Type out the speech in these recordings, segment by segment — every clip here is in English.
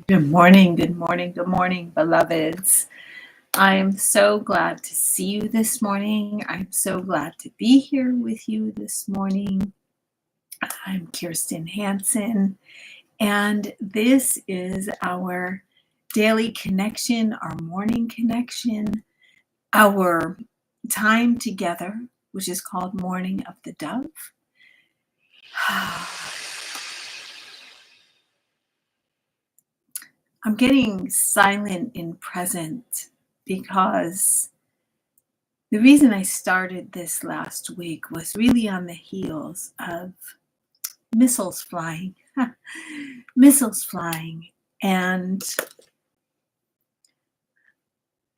Good morning, good morning, good morning, beloveds. I am so glad to see you this morning. I'm so glad to be here with you this morning. I'm Kirstin Hanson, and this is our daily connection, our morning connection, our time together, which is called Morning of the Dove. I'm getting silent in present because the reason I started this last week was really on the heels of missiles flying. Missiles flying. And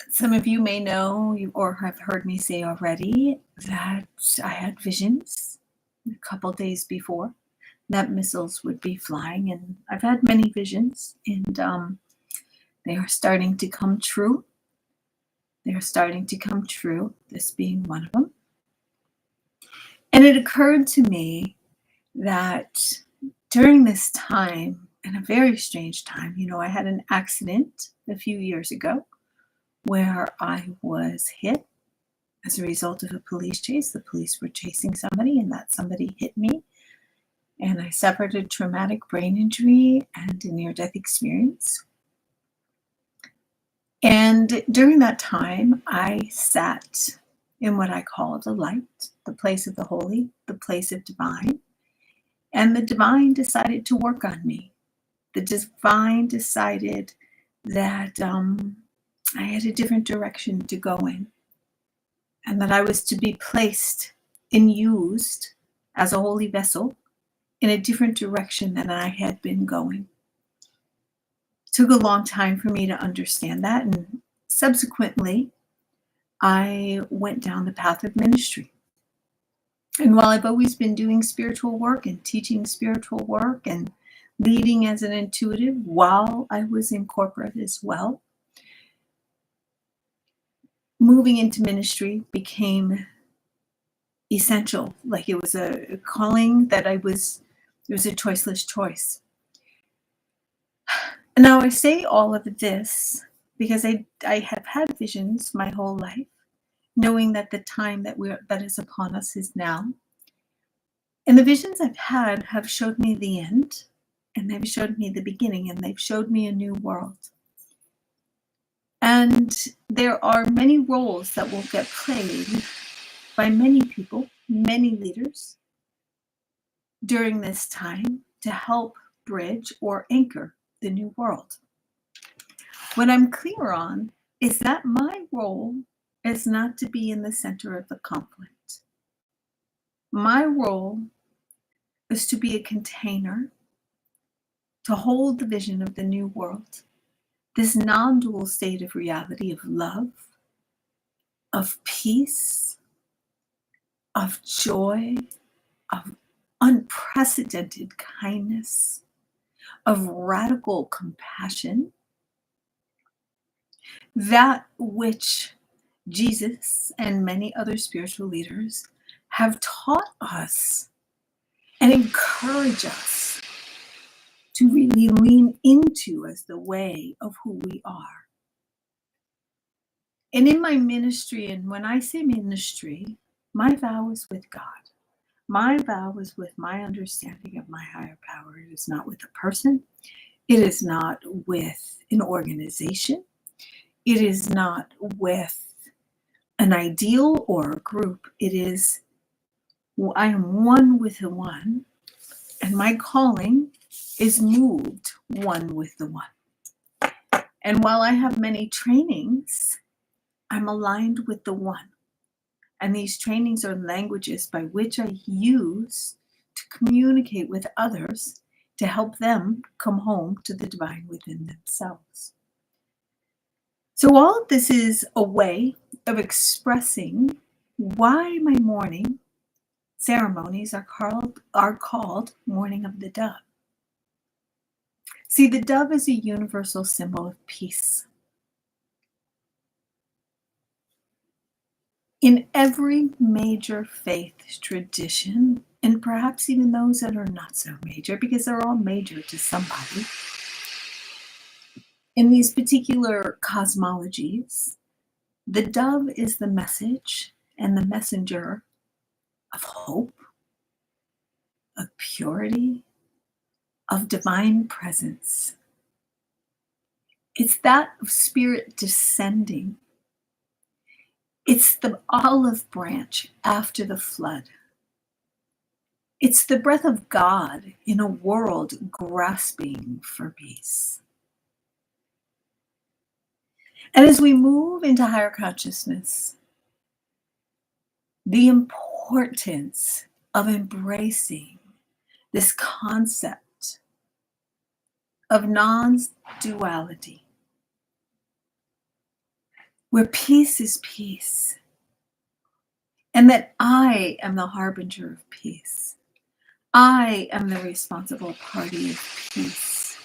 some of you may know or have heard me say already that I had visions a couple days before that missiles would be flying. And I've had many visions, and they are starting to come true. They're starting to come true, this being one of them. And it occurred to me that during this time, and a very strange time, I had an accident a few years ago where I was hit as a result of a police chase. The police were chasing somebody, and that somebody hit me. And I suffered a traumatic brain injury and a near-death experience. And during that time, I sat in what I call the light, the place of the holy, the place of divine. And the divine decided to work on me. The divine decided that I had a different direction to go in, and that I was to be placed and used as a holy vessel in a different direction than I had been going. It took a long time for me to understand that, and subsequently, I went down the path of ministry. And while I've always been doing spiritual work and teaching spiritual work and leading as an intuitive while I was in corporate as well, moving into ministry became essential. Like it was a calling that it was a choiceless choice. And now I say all of this because I have had visions my whole life, knowing that the time that is upon us is now. And the visions I've had have showed me the end, and they've showed me the beginning, and they've showed me a new world. And there are many roles that will get played by many people, many leaders during this time to help bridge or anchor the new world. What I'm clear on is that my role is not to be in the center of the conflict. My role is to be a container to hold the vision of the new world, this non-dual state of reality of love, of peace, of joy, of unprecedented kindness, of radical compassion, that which Jesus and many other spiritual leaders have taught us and encourage us to really lean into as the way of who we are. And in my ministry, and when I say ministry, my vow is with God. My vow is with my understanding of my higher power. It is not with a person. It is not with an organization. It is not with an ideal or a group. It is, I am one with the one, and my calling is moved one with the one. And while I have many trainings, I'm aligned with the one. And these trainings are languages by which I use to communicate with others to help them come home to the divine within themselves. So all of this is a way of expressing why my morning ceremonies are called Morning of the Dove. See, the dove is a universal symbol of peace. In every major faith tradition, and perhaps even those that are not so major, because they're all major to somebody, In these particular cosmologies, the dove is the message and the messenger of hope, of purity, of divine presence. It's that of spirit descending. It's the olive branch after the flood. It's the breath of God in a world grasping for peace. And as we move into higher consciousness, the importance of embracing this concept of non-duality, where peace is peace, and that I am the harbinger of peace. I am the responsible party of peace.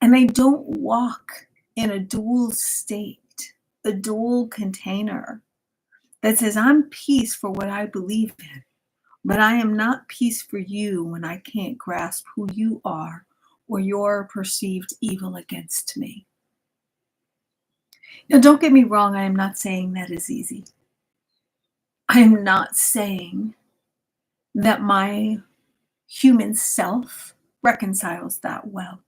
And I don't walk in a dual state, a dual container that says I'm peace for what I believe in, but I am not peace for you when I can't grasp who you are or your perceived evil against me. Now, don't get me wrong, I am not saying that is easy. I am not saying that my human self reconciles that well.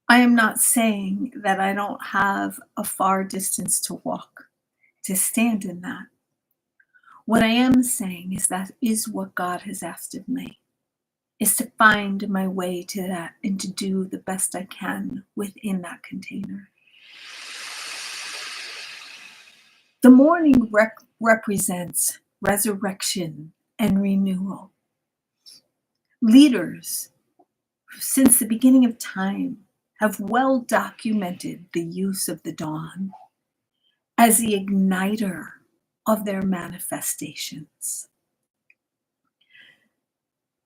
I am not saying that I don't have a far distance to walk, to stand in that. What I am saying is that is what God has asked of me, is to find my way to that and to do the best I can within that container. The morning represents resurrection and renewal. Leaders, since the beginning of time, have well documented the use of the dawn as the igniter of their manifestations.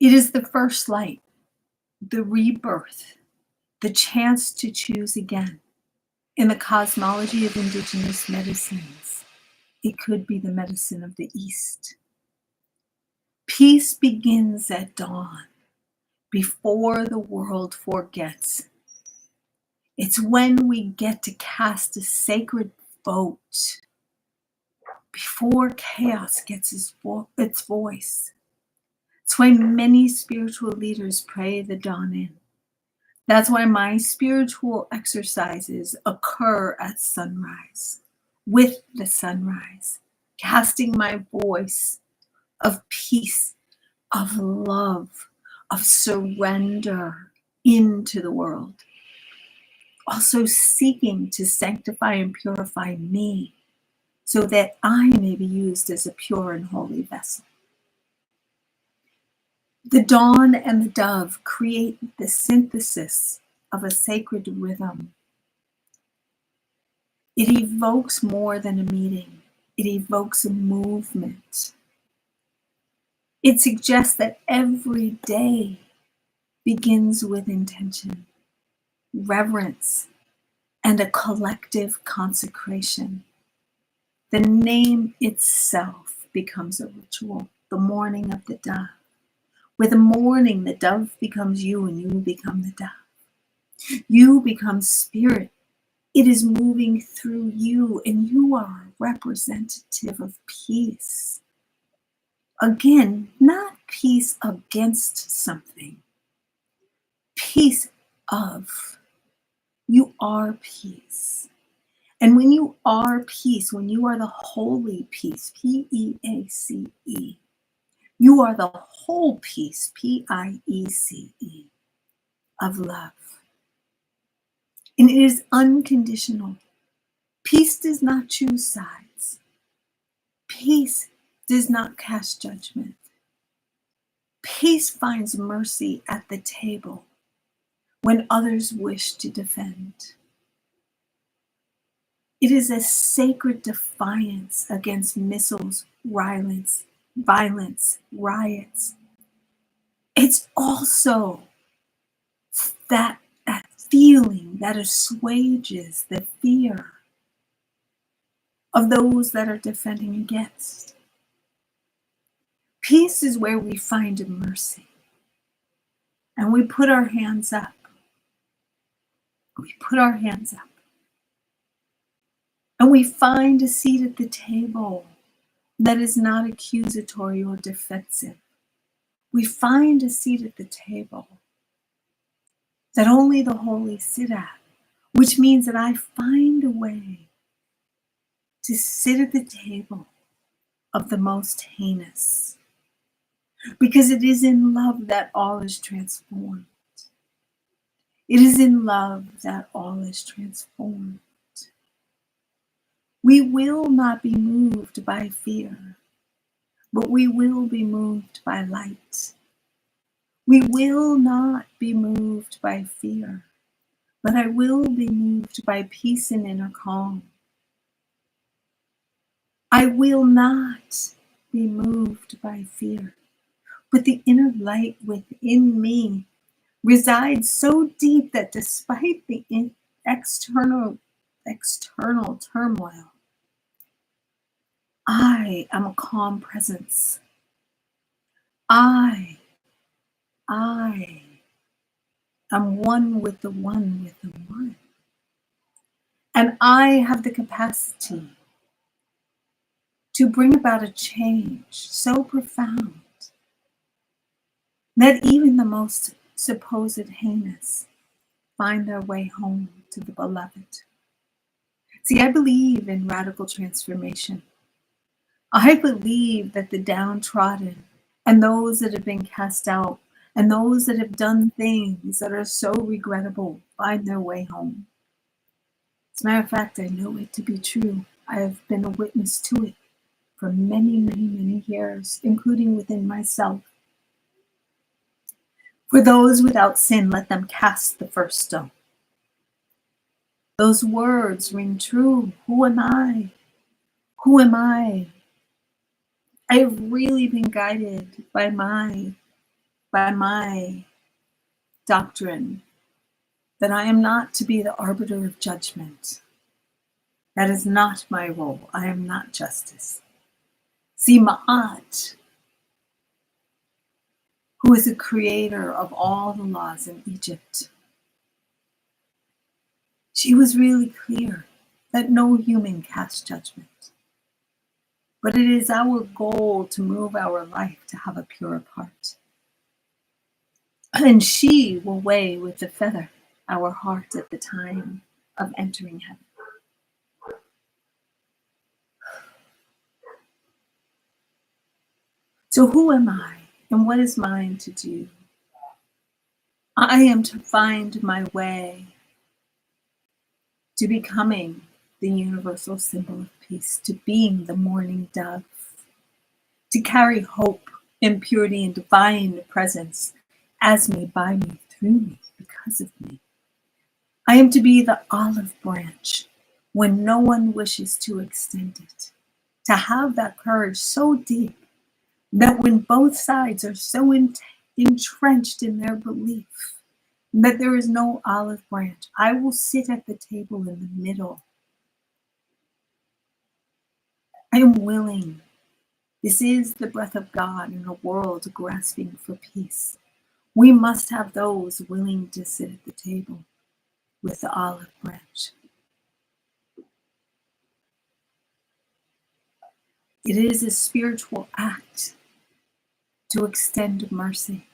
It is the first light, the rebirth, the chance to choose again. In the cosmology of indigenous medicines, it could be the medicine of the East. Peace begins at dawn, before the world forgets. It's when we get to cast a sacred vote before chaos gets its voice. It's why many spiritual leaders pray the dawn in. That's why my spiritual exercises occur at sunrise, with the sunrise, casting my voice of peace, of love, of surrender into the world. Also seeking to sanctify and purify me so that I may be used as a pure and holy vessel. The dawn and the dove create the synthesis of a sacred rhythm. It evokes more than a meeting. It evokes a movement. It suggests that every day begins with intention, reverence, and a collective consecration. The name itself becomes a ritual, the morning of the dove. With the morning, the dove becomes you and you become the dove. You become spirit. It is moving through you and you are a representative of peace. Again, not peace against something. Peace of. You are peace. And when you are peace, when you are the holy peace, P-E-A-C-E, you are the whole peace, P-I-E-C-E, of love. And it is unconditional. Peace does not choose sides. Peace does not cast judgment. Peace finds mercy at the table when others wish to defend. It is a sacred defiance against missiles, violence, riots. It's also that feeling that assuages the fear of those that are defending against. Peace is where we find mercy. And we put our hands up. We put our hands up and we find a seat at the table that is not accusatory or defensive. We find a seat at the table that only the holy sit at, which means that I find a way to sit at the table of the most heinous, because it is in love that all is transformed. It is in love that all is transformed. We will not be moved by fear, but we will be moved by light. We will not be moved by fear, but I will be moved by peace and inner calm. I will not be moved by fear, but the inner light within me resides so deep that despite the external turmoil, I am a calm presence. I am one with the one with the one. And I have the capacity to bring about a change so profound that even the most supposed heinous find their way home to the beloved. See, I believe in radical transformation. I believe that the downtrodden and those that have been cast out and those that have done things that are so regrettable find their way home. As a matter of fact, I know it to be true. I have been a witness to it for many, many, many years, including within myself. For those without sin, let them cast the first stone. Those words ring true. Who am I? Who am I? I have really been guided by my doctrine that I am not to be the arbiter of judgment. That is not my role. I am not justice. See, Ma'at, who is the creator of all the laws in Egypt, she was really clear that no human casts judgment. But it is our goal to move our life to have a pure heart. And she will weigh with the feather our heart at the time of entering heaven. So who am I and what is mine to do? I am to find my way to becoming the universal symbol of peace, to being the morning dove, to carry hope and purity and divine presence as me, by me, through me, because of me. I am to be the olive branch when no one wishes to extend it, to have that courage so deep that when both sides are so entrenched in their belief that there is no olive branch, I will sit at the table in the middle. I am willing. This is the breath of God in a world grasping for peace. We must have those willing to sit at the table with the olive branch. It is a spiritual act to extend mercy,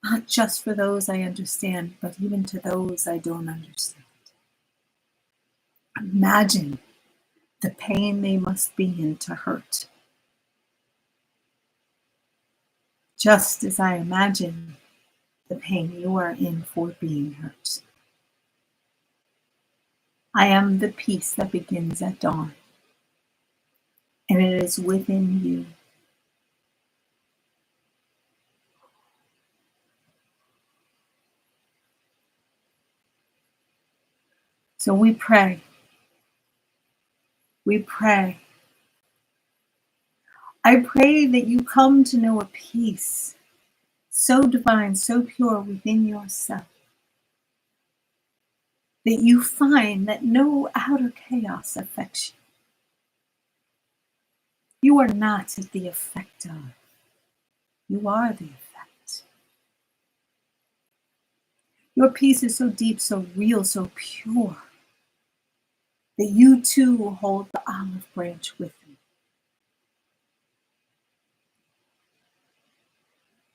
not just for those I understand, but even to those I don't understand. Imagine the pain they must be in to hurt. Just as I imagine the pain you are in for being hurt. I am the peace that begins at dawn, and it is within you. So we pray. We pray. I pray that you come to know a peace so divine, so pure within yourself, that you find that no outer chaos affects you. You are not the effect of, you are the effect. Your peace is so deep, so real, so pure, that you too hold the olive branch with me.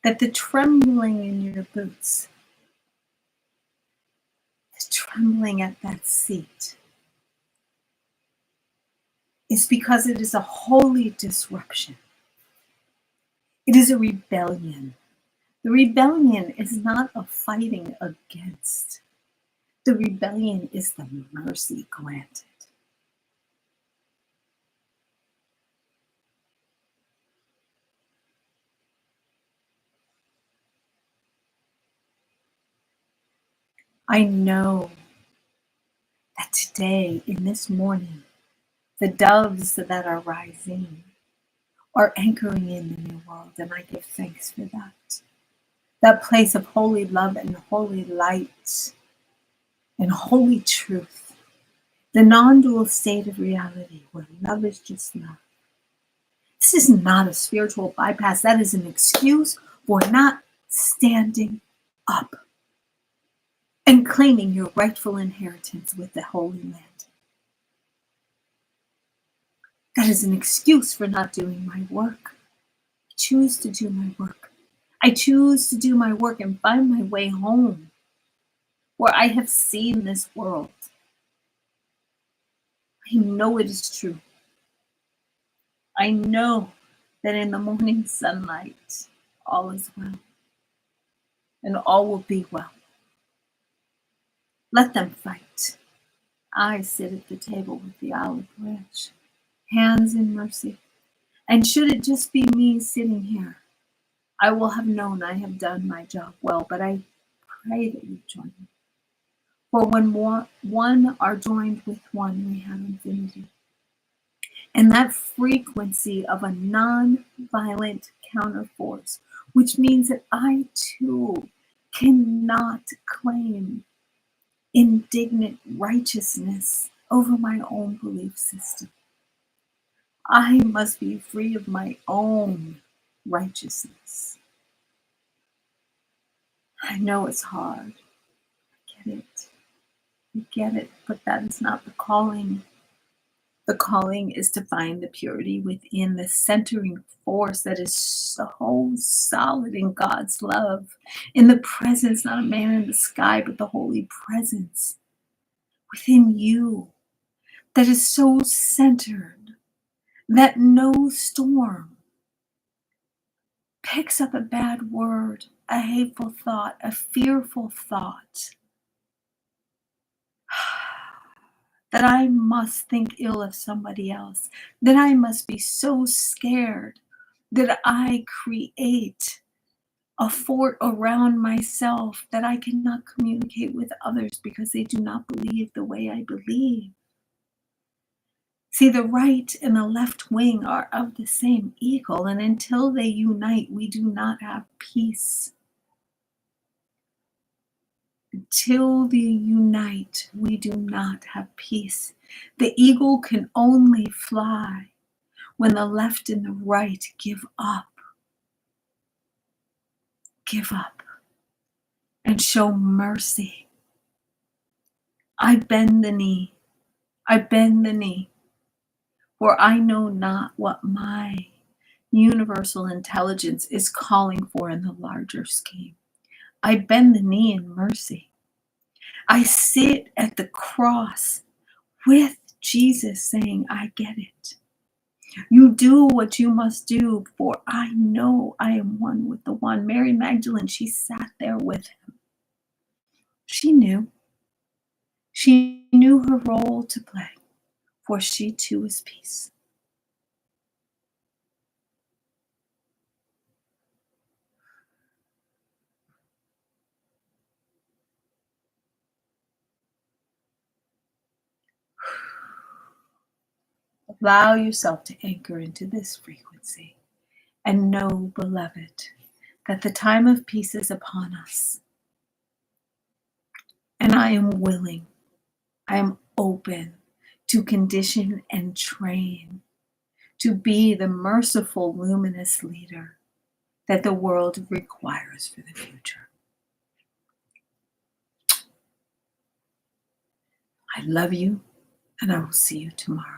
That the trembling in your boots, the trembling at that seat, is because it is a holy disruption. It is a rebellion. The rebellion is not a fighting against. The rebellion is the mercy granted. I know that today, in this morning, the doves that are rising are anchoring in the new world, and I give thanks for that. That place of holy love and holy light and holy truth, the non-dual state of reality where love is just love. This is not a spiritual bypass. That is an excuse for not standing up and claiming your rightful inheritance with the Holy Land. That is an excuse for not doing my work. I choose to do my work. I choose to do my work and find my way home, where I have seen this world. I know it is true. I know that in the morning sunlight, all is well, and all will be well. Let them fight. I sit at the table with the olive branch, hands in mercy. And should it just be me sitting here, I will have known I have done my job well, but I pray that you join me. For when one are joined with one, we have infinity. And that frequency of a non-violent counterforce, which means that I too cannot claim indignant righteousness over my own belief system. I must be free of my own righteousness. I know it's hard. I get it. I get it, but that is not the calling. The calling is to find the purity within, the centering force that is so solid in God's love, in the presence, not a man in the sky, but the holy presence within you that is so centered that no storm picks up a bad word, a hateful thought, a fearful thought, that I must think ill of somebody else, that I must be so scared that I create a fort around myself that I cannot communicate with others because they do not believe the way I believe. See, the right and the left wing are of the same eagle, and until they unite, we do not have peace. Until they unite, we do not have peace. The eagle can only fly when the left and the right give up, and show mercy. I bend the knee, for I know not what my universal intelligence is calling for in the larger scheme. I bend the knee in mercy. I sit at the cross with Jesus saying, I get it. You do what you must do, for I know I am one with the one. Mary Magdalene, she sat there with him. She knew. She knew her role to play, for she too is peace. Allow yourself to anchor into this frequency and know, beloved, that the time of peace is upon us. And I am willing, I am open to condition and train to be the merciful, luminous leader that the world requires for the future. I love you, and I will see you tomorrow.